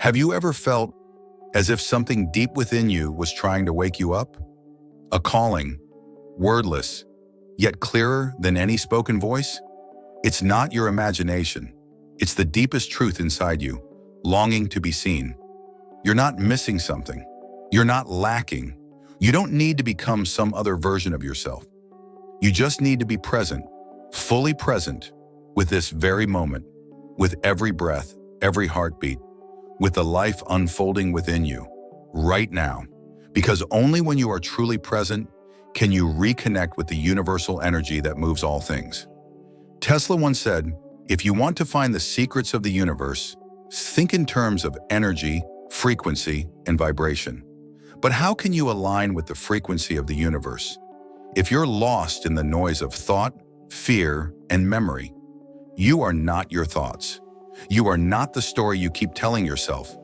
Have you ever felt as if something deep within you was trying to wake you up? A calling, wordless, yet clearer than any spoken voice? It's not your imagination. It's the deepest truth inside you, longing to be seen. You're not missing something. You're not lacking. You don't need to become some other version of yourself. You just need to be present, fully present, with this very moment, with every breath, every heartbeat, with the life unfolding within you, right now. Because only when you are truly present can you reconnect with the universal energy that moves all things. Tesla once said, if you want to find the secrets of the universe, think in terms of energy, frequency, and vibration. But how can you align with the frequency of the universe if you're lost in the noise of thought, fear, and memory? You are not your thoughts. You are not the story you keep telling yourself.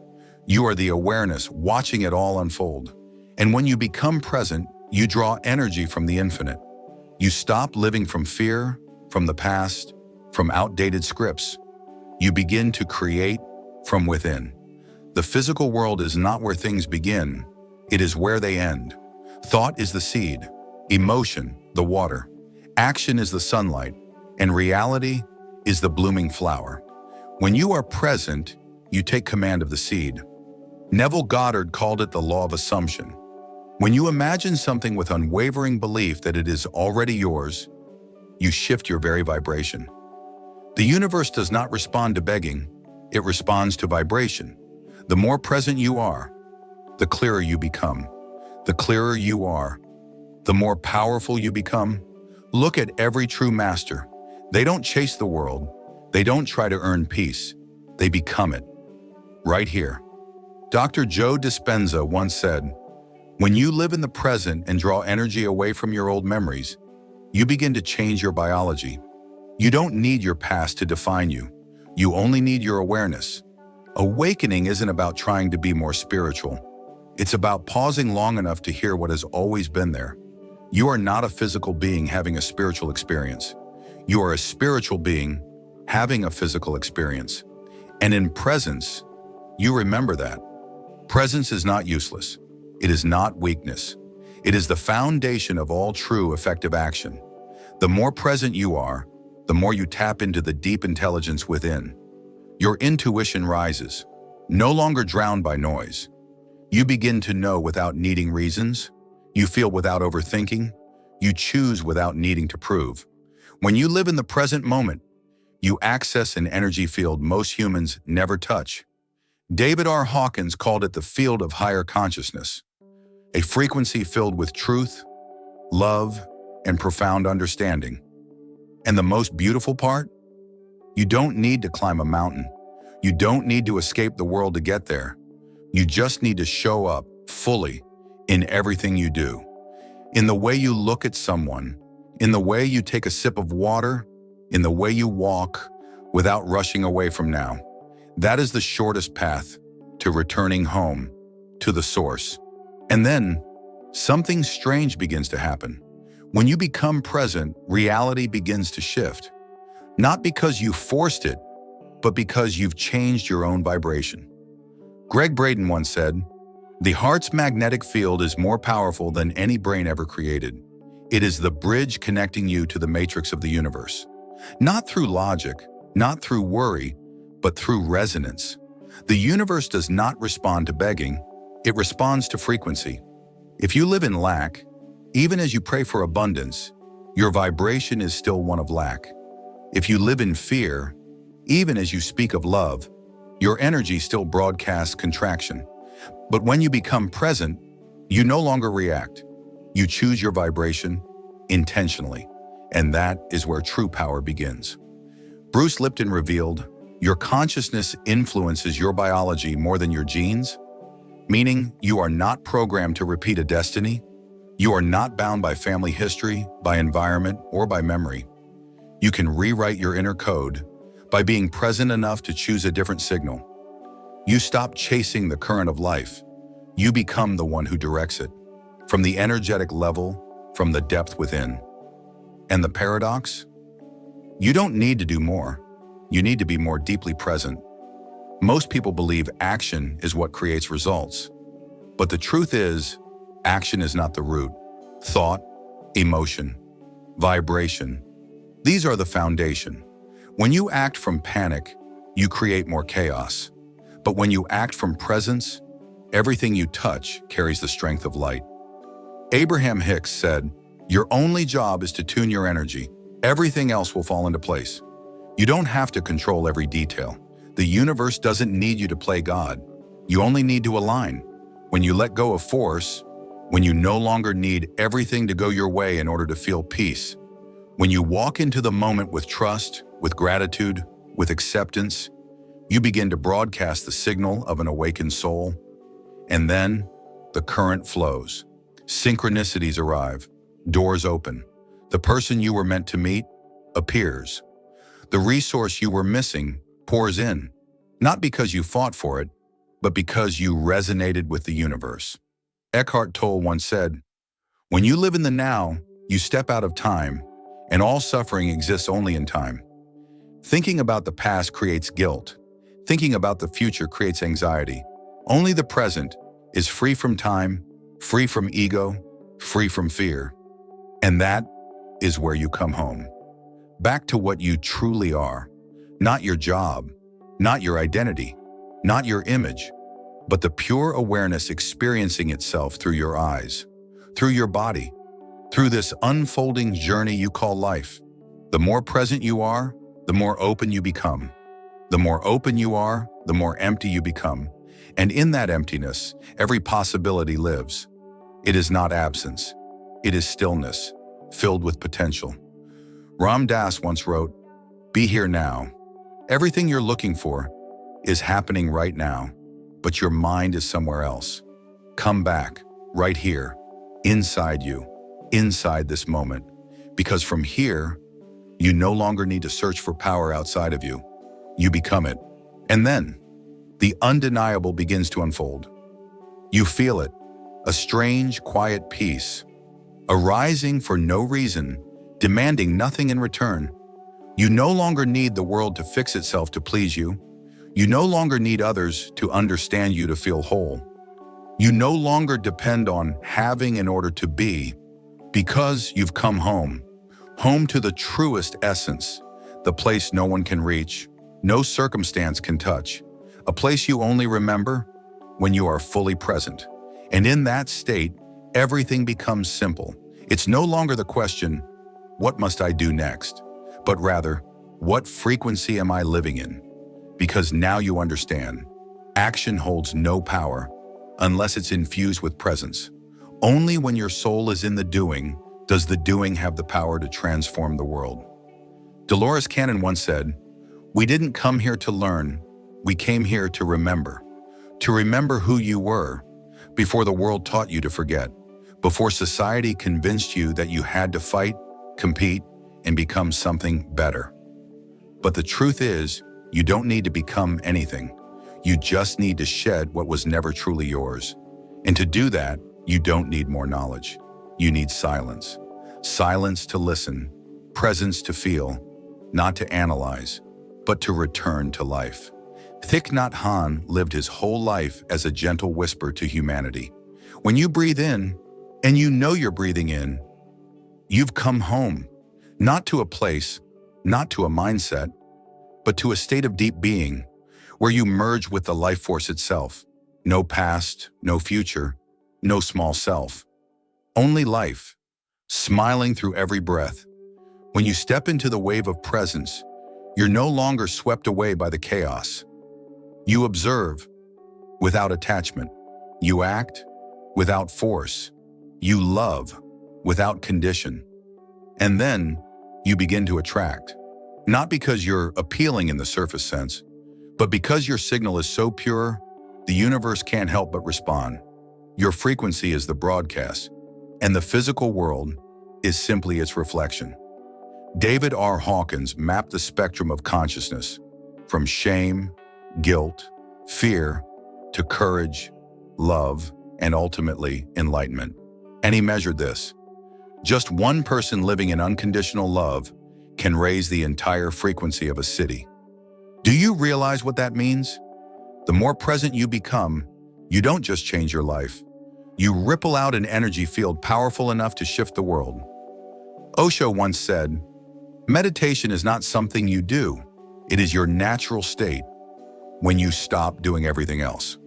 You are the awareness watching it all unfold. And when you become present, you draw energy from the infinite. You stop living from fear, from the past, from outdated scripts. You begin to create from within. The physical world is not where things begin. It is where they end. Thought is the seed, emotion, the water, action is the sunlight, and reality is the blooming flower. When you are present, you take command of the seed. Neville Goddard called it the law of assumption. When you imagine something with unwavering belief that it is already yours, you shift your very vibration. The universe does not respond to begging, it responds to vibration. The more present you are, the clearer you become. The clearer you are, the more powerful you become. Look at every true master. They don't chase the world. They don't try to earn peace. They become it. Right here. Dr. Joe Dispenza once said, when you live in the present and draw energy away from your old memories, you begin to change your biology. You don't need your past to define you. You only need your awareness. Awakening isn't about trying to be more spiritual. It's about pausing long enough to hear what has always been there. You are not a physical being having a spiritual experience. You are a spiritual being having a physical experience. And in presence, you remember that. Presence is not useless. It is not weakness. It is the foundation of all true effective action. The more present you are, the more you tap into the deep intelligence within. Your intuition rises, no longer drowned by noise. You begin to know without needing reasons. You feel without overthinking. You choose without needing to prove. When you live in the present moment, you access an energy field most humans never touch. David R. Hawkins called it the field of higher consciousness, a frequency filled with truth, love, and profound understanding. And the most beautiful part? You don't need to climb a mountain. You don't need to escape the world to get there. You just need to show up fully in everything you do. In the way you look at someone, in the way you take a sip of water, in the way you walk without rushing away from now. That is the shortest path to returning home, to the source. And then something strange begins to happen. When you become present, reality begins to shift. Not because you forced it, but because you've changed your own vibration. Greg Braden once said, the heart's magnetic field is more powerful than any brain ever created. It is the bridge connecting you to the matrix of the universe. Not through logic, not through worry, but through resonance. The universe does not respond to begging, it responds to frequency. If you live in lack, even as you pray for abundance, your vibration is still one of lack. If you live in fear, even as you speak of love, your energy still broadcasts contraction. But when you become present, you no longer react. You choose your vibration intentionally, and that is where true power begins. Bruce Lipton revealed, your consciousness influences your biology more than your genes, meaning you are not programmed to repeat a destiny. You are not bound by family history, by environment, or by memory. You can rewrite your inner code by being present enough to choose a different signal. You stop chasing the current of life. You become the one who directs it, from the energetic level, from the depth within. And the paradox? You don't need to do more. You need to be more deeply present. Most people believe action is what creates results. But the truth is, action is not the root. Thought, emotion, vibration, these are the foundation. When you act from panic, you create more chaos. But when you act from presence, everything you touch carries the strength of light. Abraham Hicks said, "Your only job is to tune your energy. Everything else will fall into place." You don't have to control every detail. The universe doesn't need you to play God. You only need to align. When you let go of force, when you no longer need everything to go your way in order to feel peace, when you walk into the moment with trust, with gratitude, with acceptance, you begin to broadcast the signal of an awakened soul. And then the current flows. Synchronicities arrive. Doors open. The person you were meant to meet appears. The resource you were missing pours in, not because you fought for it, but because you resonated with the universe. Eckhart Tolle once said, "When you live in the now, you step out of time, and all suffering exists only in time." Thinking about the past creates guilt. Thinking about the future creates anxiety. Only the present is free from time, free from ego, free from fear. And that is where you come home. Back to what you truly are. Not your job, not your identity, not your image, but the pure awareness experiencing itself through your eyes, through your body, through this unfolding journey you call life. The more present you are, the more open you become. The more open you are, the more empty you become. And in that emptiness, every possibility lives. It is not absence. It is stillness, filled with potential. Ram Dass once wrote, "Be here now. Everything you're looking for is happening right now, but your mind is somewhere else. Come back, right here, inside you, inside this moment, because from here, you no longer need to search for power outside of you. You become it." And then, the undeniable begins to unfold. You feel it, a strange, quiet peace, arising for no reason, demanding nothing in return. You no longer need the world to fix itself to please you. You no longer need others to understand you to feel whole. You no longer depend on having in order to be, because you've come home. Home to the truest essence, the place no one can reach, no circumstance can touch, a place you only remember when you are fully present. And in that state, everything becomes simple. It's no longer the question, "What must I do next?" but rather, "What frequency am I living in?" Because now you understand, action holds no power unless it's infused with presence. Only when your soul is in the doing does the doing have the power to transform the world. Dolores Cannon once said, "We didn't come here to learn, we came here to remember who you were before the world taught you to forget, before society convinced you that you had to fight, compete, and become something better." But the truth is, you don't need to become anything. You just need to shed what was never truly yours. And to do that, you don't need more knowledge. You need silence. Silence to listen, presence to feel, not to analyze, but to return to life. Thich Nhat Hanh lived his whole life as a gentle whisper to humanity. When you breathe in, and you know you're breathing in, you've come home, not to a place, not to a mindset, but to a state of deep being, where you merge with the life force itself. No past, no future, no small self. Only life, smiling through every breath. When you step into the wave of presence, you're no longer swept away by the chaos. You observe without attachment. You act without force. You love without condition. And then you begin to attract. Not because you're appealing in the surface sense, but because your signal is so pure, the universe can't help but respond. Your frequency is the broadcast, and the physical world is simply its reflection. David R. Hawkins mapped the spectrum of consciousness from shame, guilt, fear, to courage, love, and ultimately enlightenment. And he measured this. Just one person living in unconditional love can raise the entire frequency of a city. Do you realize what that means? The more present you become, you don't just change your life. You ripple out an energy field powerful enough to shift the world. Osho once said, "Meditation is not something you do. It is your natural state when you stop doing everything else."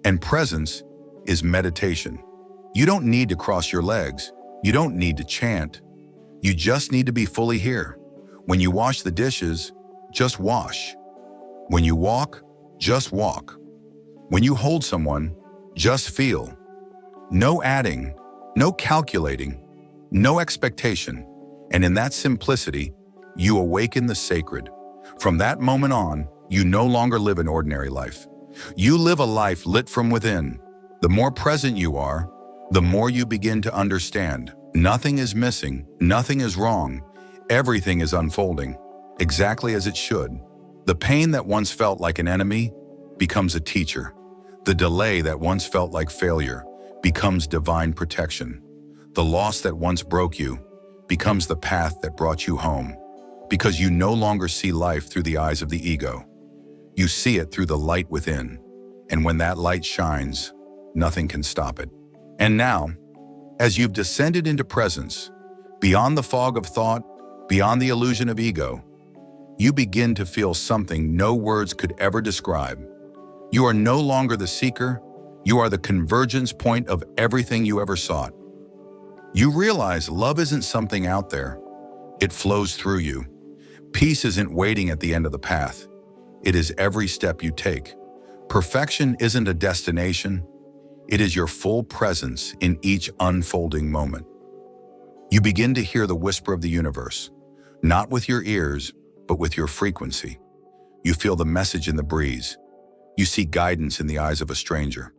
And presence is meditation. You don't need to cross your legs. You don't need to chant. You just need to be fully here. When you wash the dishes, just wash. When you walk, just walk. When you hold someone, just feel. No adding, no calculating, no expectation. And in that simplicity, you awaken the sacred. From that moment on, you no longer live an ordinary life. You live a life lit from within. The more present you are, the more you begin to understand. Nothing is missing, nothing is wrong. Everything is unfolding, exactly as it should. The pain that once felt like an enemy becomes a teacher. The delay that once felt like failure becomes divine protection. The loss that once broke you becomes the path that brought you home. Because you no longer see life through the eyes of the ego. You see it through the light within. And when that light shines, nothing can stop it. And now, as you've descended into presence, beyond the fog of thought, beyond the illusion of ego, you begin to feel something no words could ever describe. You are no longer the seeker, you are the convergence point of everything you ever sought. You realize love isn't something out there, it flows through you. Peace isn't waiting at the end of the path, it is every step you take. Perfection isn't a destination, it is your full presence in each unfolding moment. You begin to hear the whisper of the universe, not with your ears, but with your frequency. You feel the message in the breeze. You see guidance in the eyes of a stranger.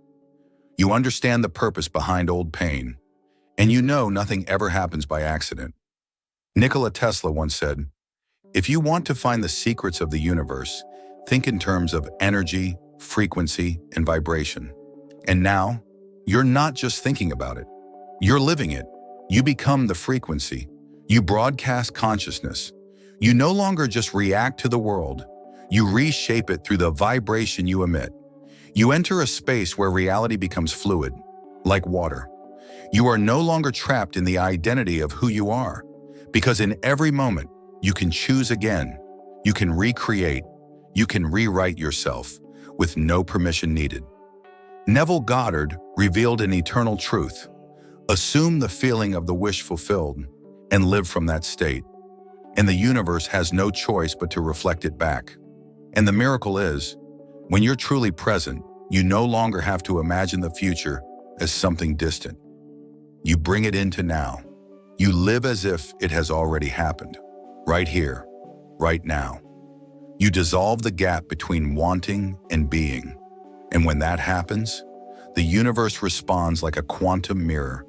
You understand the purpose behind old pain, and you know nothing ever happens by accident. Nikola Tesla once said, "If you want to find the secrets of the universe, think in terms of energy, frequency, and vibration." And now, you're not just thinking about it. You're living it. You become the frequency. You broadcast consciousness. You no longer just react to the world. You reshape it through the vibration you emit. You enter a space where reality becomes fluid, like water. You are no longer trapped in the identity of who you are, because in every moment, you can choose again. You can recreate. You can rewrite yourself with no permission needed. Neville Goddard revealed an eternal truth. Assume the feeling of the wish fulfilled and live from that state. And the universe has no choice but to reflect it back. And the miracle is, when you're truly present, you no longer have to imagine the future as something distant. You bring it into now. You live as if it has already happened, right here, right now. You dissolve the gap between wanting and being. And when that happens, the universe responds like a quantum mirror,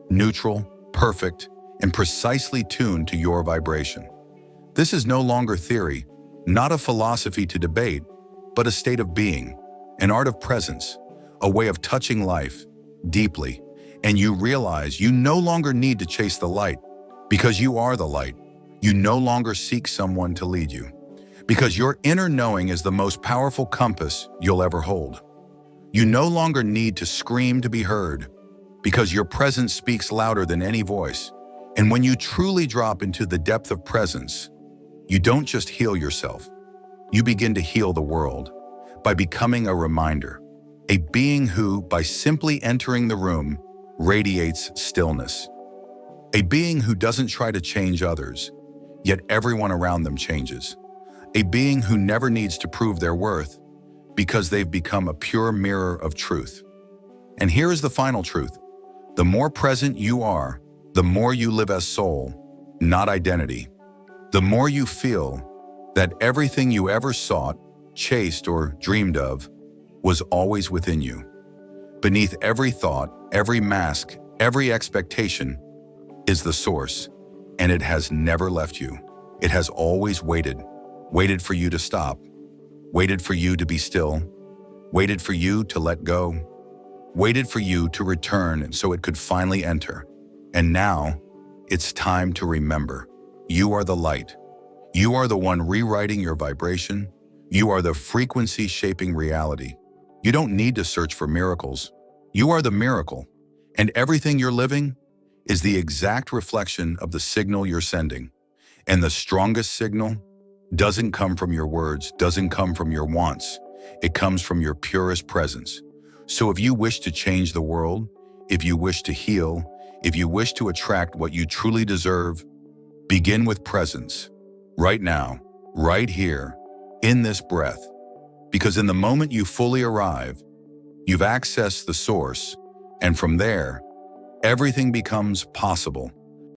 neutral, perfect, and precisely tuned to your vibration. This is no longer theory, not a philosophy to debate, but a state of being, an art of presence, a way of touching life deeply. And you realize you no longer need to chase the light, because you are the light. You no longer seek someone to lead you, because your inner knowing is the most powerful compass you'll ever hold. You no longer need to scream to be heard, because your presence speaks louder than any voice. And when you truly drop into the depth of presence, you don't just heal yourself, you begin to heal the world by becoming a reminder, a being who, by simply entering the room, radiates stillness. A being who doesn't try to change others, yet everyone around them changes. A being who never needs to prove their worth, because they've become a pure mirror of truth. And here is the final truth. The more present you are, the more you live as soul, not identity. The more you feel that everything you ever sought, chased, or dreamed of was always within you. Beneath every thought, every mask, every expectation is the source, and it has never left you. It has always waited for you to stop, waited for you to be still, waited for you to let go, waited for you to return so it could finally enter. And now, it's time to remember. You are the light. You are the one rewriting your vibration. You are the frequency shaping reality. You don't need to search for miracles. You are the miracle, and everything you're living is the exact reflection of the signal you're sending. And the strongest signal doesn't come from your words, doesn't come from your wants. It comes from your purest presence. So if you wish to change the world, if you wish to heal, if you wish to attract what you truly deserve, begin with presence. Right now, right here, in this breath. Because in the moment you fully arrive, you've accessed the source, and from there, everything becomes possible.